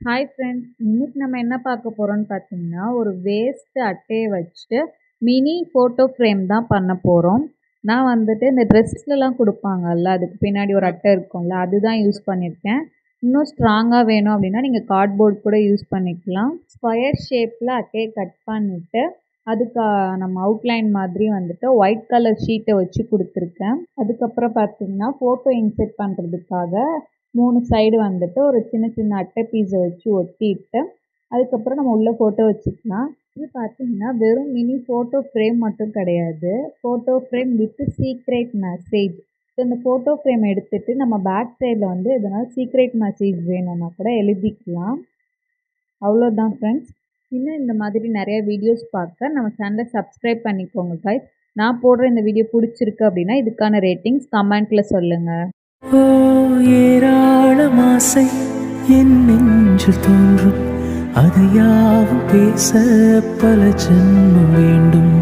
Hi friends! இன்னைக்கு நம்ம என்ன பார்க்க போறோம்னு பார்த்தீங்கன்னா, ஒரு வேஸ்ட் அட்டைய வச்சுட்டு மினி ஃபோட்டோ ஃப்ரேம் தான் பண்ண போறோம். நான் வந்துட்டு இந்த ட்ரெஸ்லலாம் குடுப்பாங்கல்ல, அதுக்கு பின்னாடி ஒரு அட்டை இருக்கும்ல, அதுதான் யூஸ் பண்ணியிருக்கேன். இன்னும் ஸ்ட்ராங்கா வேணும் அப்படின்னா, நீங்க கார்ட்போர்ட் கூட யூஸ் பண்ணிக்கலாம். ஸ்கொயர் ஷேப்ல அட்டைய கட் பண்ணிட்டு, அதுக்கு நம்ம அவுட்லைன் மாதிரி வந்துட்டு ஒயிட் கலர் ஷீட்ட வச்சு குடுத்துருக்கேன். அதுக்கப்புறம் பார்த்தீங்கன்னா, ஃபோட்டோ இன்செர்ட் பண்ணுறதுக்காக 3 சைடு வந்துட்டு ஒரு சின்ன சின்ன அட்டை பீஸ வச்சு ஒட்டிட்டு, அதுக்கப்புறம் நம்ம உள்ள ஃபோட்டோ வச்சுக்கலாம். இது பார்த்தீங்கன்னா, வெறும் மினி ஃபோட்டோ ஃப்ரேம் மட்டும் கிடையாது. Photo frame with secret message. So இந்த ஃபோட்டோ ஃப்ரேம் எடுத்துட்டு நம்ம பேக் சைட்ல வந்து எதனா சீக்ரெட் மெசேஜ் வேணும்னா கூட எழுதிக்கலாம். அவ்வளோதான் ஃப்ரெண்ட்ஸ். இன்னும் இந்த மாதிரி நெறைய வீடியோஸ் பார்க்க நம்ம சேனல சப்ஸ்கிரைப் பண்ணிக்கோங்க கைஸ். நான் போடுற இந்த வீடியோ புடிச்சிருக்கு அப்படின்னா, இதுக்கான ரேட்டிங்ஸ் கமெண்ட்ல சொல்லுங்க. ஓ ஏராளம் ஆசை என் நெஞ்சில் தோன்றும், அது யாவும் பேச பல ஜென்மம் வேண்டும்.